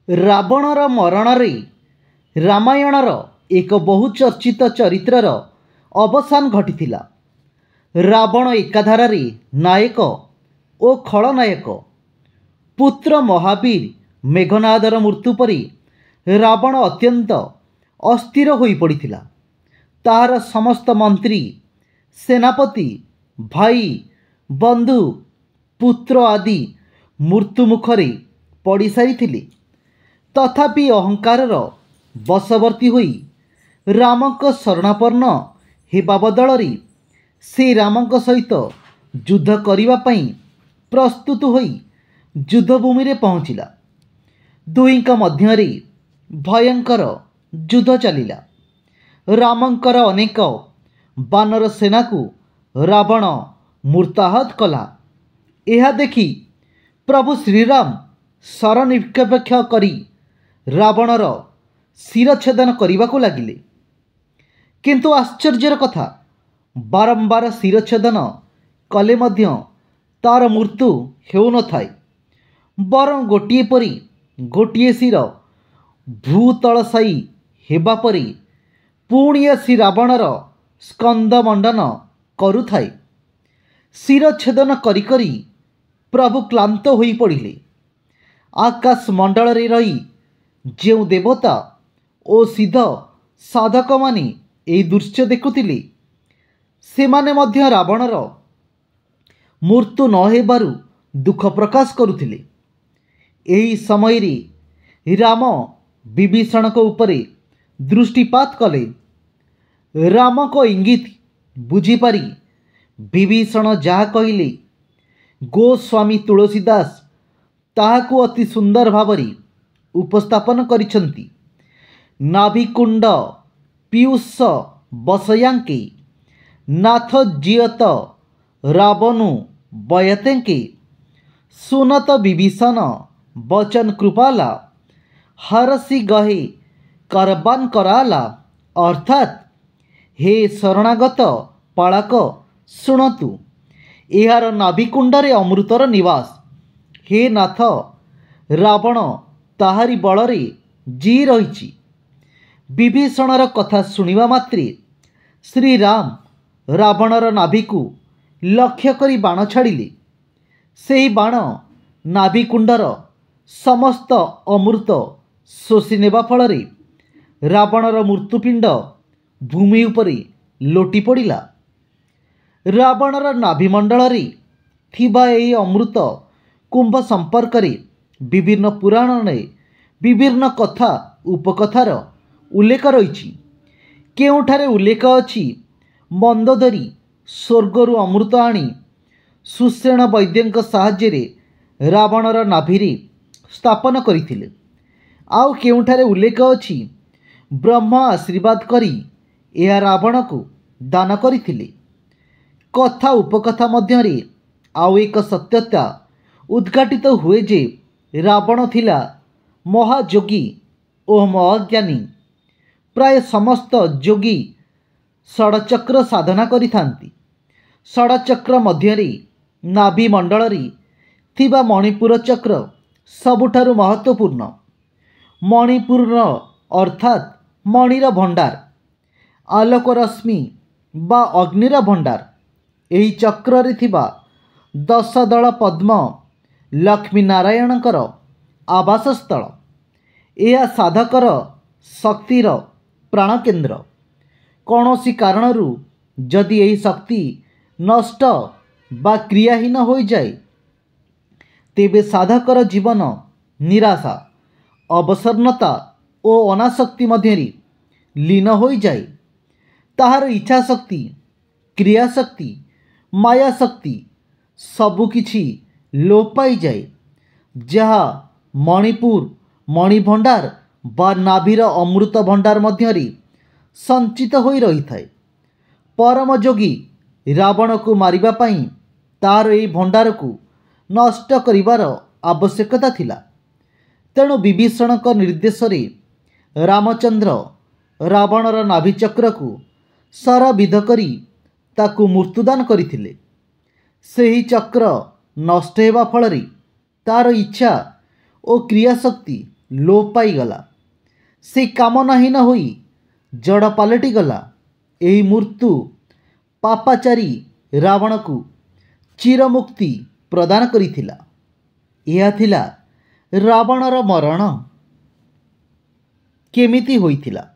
ରାବଣର ମରଣରେ ରାମାୟଣର ଏକ ବହୁଚର୍ଚ୍ଚିତ ଚରିତ୍ରର ଅବସାନ ଘଟିଥିଲା। ରାବଣ ଏକାଧାରାରେ ନାୟକ ଓ ଖଳନାୟକ। ପୁତ୍ର ମହାବୀର ମେଘନାଦର ମୃତ୍ୟୁ ପରେ ରାବଣ ଅତ୍ୟନ୍ତ ଅସ୍ଥିର ହୋଇପଡ଼ିଥିଲା। ତାହାର ସମସ୍ତ ମନ୍ତ୍ରୀ, ସେନାପତି, ଭାଇ, ବନ୍ଧୁ, ପୁତ୍ର ଆଦି ମୃତ୍ୟୁ ମୁଖରେ ପଡ଼ିସାରିଥିଲେ। ତଥାପି ଅହଙ୍କାରର ବଶବର୍ତ୍ତୀ ହୋଇ ରାମଙ୍କ ଶରଣାପନ୍ନ ହେବା ବଦଳରେ ସେ ରାମଙ୍କ ସହିତ ଯୁଦ୍ଧ କରିବା ପାଇଁ ପ୍ରସ୍ତୁତ ହୋଇ ଯୁଦ୍ଧଭୂମିରେ ପହଞ୍ଚିଲା। ଦୁହିଁଙ୍କ ମଧ୍ୟରେ ଭୟଙ୍କର ଯୁଦ୍ଧ ଚାଲିଲା। ରାମଙ୍କର ଅନେକ ବାନର ସେନାକୁ ରାବଣ ମୂର୍ତ୍ତାହତ କଲା। ଏହା ଦେଖି ପ୍ରଭୁ ଶ୍ରୀରାମ ଶରନିକ୍ଷେପ କରି ରାବଣର ଶିରଚ୍ଛେଦନ କରିବାକୁ ଲାଗିଲେ। କିନ୍ତୁ ଆଶ୍ଚର୍ଯ୍ୟର କଥା, ବାରମ୍ବାର ଶିରଚ୍ଛେଦନ କଲେ ମଧ୍ୟ ତାର ମୃତ୍ୟୁ ହେଉନଥାଏ। ବରଂ ଗୋଟିଏ ପରେ ଗୋଟିଏ ଶିର ଭୂତଳଶାୟୀ ହେବା ପରେ ପୁଣି ଆସି ରାବଣର ସ୍କନ୍ଧ ମଣ୍ଡନ କରୁଥାଏ। ଶିରଚ୍ଛେଦନ କରି କରି ପ୍ରଭୁ କ୍ଳାନ୍ତ ହୋଇପଡ଼ିଲେ। ଆକାଶ ମଣ୍ଡଳରେ ରହି ଯେଉଁ ଦେବତା ଓ ସିଦ୍ଧ ସାଧକମାନେ ଏହି ଦୃଶ୍ୟ ଦେଖୁଥିଲେ, ସେମାନେ ମଧ୍ୟ ରାବଣର ମୃତ୍ୟୁ ନ ହେବାରୁ ଦୁଃଖ ପ୍ରକାଶ କରୁଥିଲେ। ଏହି ସମୟରେ ରାମ ବିଭୀଷଣଙ୍କ ଉପରେ ଦୃଷ୍ଟିପାତ କଲେ। ରାମଙ୍କ ଇଙ୍ଗିତ ବୁଝିପାରି ବିଭୀଷଣ ଯାହା କହିଲେ, ଗୋସ୍ୱାମୀ ତୁଳସୀଦାସ ତାହାକୁ ଅତି ସୁନ୍ଦର ଭାବରେ ଉପସ୍ଥାପନ କରିଛନ୍ତି। ନାଭିକୁଣ୍ଡ ପୀୟୁଷ ବସୟାଙ୍କେ ନାଥ ଜିୟତ ରାବଣୁ ବୟତେଙ୍କେ ସୁନତ ବିଭୀଷଣ ବଚନ କୃପାଲା ହରସି ଗହେ କରବାନ କରାଲା। ଅର୍ଥାତ୍, ହେ ଶରଣାଗତ ପାଳକ, ଶୁଣନ୍ତୁ, ଏହାର ନାଭିକୁଣ୍ଡରେ ଅମୃତର ନିବାସ। ହେ ନାଥ, ରାବଣ ତାହାରି ବଳରେ ଜୀ ରହିଛି। ବିଭୀଷଣର କଥା ଶୁଣିବା ମାତ୍ରେ ଶ୍ରୀରାମ ରାବଣର ନାଭିକୁ ଲକ୍ଷ୍ୟ କରି ବାଣ ଛାଡ଼ିଲେ। ସେହି ବାଣ ନାଭିକୁଣ୍ଡର ସମସ୍ତ ଅମୃତ ଶୋଷି ନେବା ଫଳରେ ରାବଣର ମୃତ୍ୟୁପିଣ୍ଡ ଭୂମି ଉପରେ ଲୋଟି ପଡ଼ିଲା। ରାବଣର ନାଭିମଣ୍ଡଳରେ ଥିବା ଏହି ଅମୃତ କୁମ୍ଭ ସମ୍ପର୍କରେ ବିଭିନ୍ନ ପୁରାଣରେ ବିଭିନ୍ନ କଥା ଉପକଥାର ଉଲ୍ଲେଖ ରହିଛି। କେଉଁଠାରେ ଉଲ୍ଲେଖ ଅଛି, ମନ୍ଦୋଦରୀ ସ୍ୱର୍ଗରୁ ଅମୃତ ଆଣି ସୁଷେଣ ବୈଦ୍ୟଙ୍କ ସାହାଯ୍ୟରେ ରାବଣର ନାଭିରେ ସ୍ଥାପନ କରିଥିଲେ। ଆଉ କେଉଁଠାରେ ଉଲ୍ଲେଖ ଅଛି, ବ୍ରହ୍ମା ଆଶୀର୍ବାଦ କରି ଏହା ରାବଣକୁ ଦାନ କରିଥିଲେ। କଥା ଉପକଥା ମଧ୍ୟରେ ଆଉ ଏକ ସତ୍ୟତା ଉଦ୍ଘାଟିତ ହୁଏ ଯେ ରାବଣ ଥିଲା ମହାଯୋଗୀ ଓ ମହାଜ୍ଞାନୀ। ପ୍ରାୟ ସମସ୍ତ ଯୋଗୀ ଷଡ଼ଚକ୍ର ସାଧନା କରିଥାନ୍ତି। ଷଡ଼ଚକ୍ର ମଧ୍ୟରେ ନାଭିମଣ୍ଡଳରେ ଥିବା ମଣିପୁର ଚକ୍ର ସବୁଠାରୁ ମହତ୍ତ୍ୱପୂର୍ଣ୍ଣ। ମଣିପୁର ଅର୍ଥାତ୍ ମଣିର ଭଣ୍ଡାର, ଆଲୋକ ରଶ୍ମି ବା ଅଗ୍ନିର ଭଣ୍ଡାର। ଏହି ଚକ୍ରରେ ଥିବା 10 ଦଳ ପଦ୍ମ ଲକ୍ଷ୍ମୀ ନାରାୟଣଙ୍କର ଆବାସସ୍ଥଳ। ଏହା ସାଧକର ଶକ୍ତିର ପ୍ରାଣକେନ୍ଦ୍ର। କୌଣସି କାରଣରୁ ଯଦି ଏହି ଶକ୍ତି ନଷ୍ଟ ବା କ୍ରିୟାହୀନ ହୋଇଯାଏ, ତେବେ ସାଧକର ଜୀବନ ନିରାଶା, ଅବସନ୍ନତା ଓ ଅନାସକ୍ତି ମଧ୍ୟରେ ଲୀନ ହୋଇଯାଏ। ତାହାର ଇଚ୍ଛାଶକ୍ତି, କ୍ରିୟାଶକ୍ତି, ମାୟାଶକ୍ତି ସବୁକିଛି ଲୋପ ପାଇଯାଏ, ଯାହା ମଣିପୁର ମଣିଭଣ୍ଡାର ବା ନାଭିର ଅମୃତ ଭଣ୍ଡାର ମଧ୍ୟରେ ସଞ୍ଚିତ ହୋଇ ରହିଥାଏ। ପରମ ଯୋଗୀ ରାବଣକୁ ମାରିବା ପାଇଁ ତାହାର ଏହି ଭଣ୍ଡାରକୁ ନଷ୍ଟ କରିବାର ଆବଶ୍ୟକତା ଥିଲା। ତେଣୁ ବିଭୀଷଣଙ୍କ ନିର୍ଦ୍ଦେଶରେ ରାମଚନ୍ଦ୍ର ରାବଣର ନାଭିଚକ୍ରକୁ ଶରବିଦ୍ଧ କରି ତାକୁ ମୃତ୍ୟୁଦାନ କରିଥିଲେ। ସେହି ଚକ୍ର ନଷ୍ଟ ହେବା ଫଳରେ ତାର ଇଚ୍ଛା ଓ କ୍ରିୟାଶକ୍ତି लोप पाईगला। से कामनाहीन होई जड़ पलटिगला। एही मृत्यु पापाचारी रावण को चिरमुक्ति प्रदान करिथिला। यह थिला रावणर मरण केमिति होइथिला।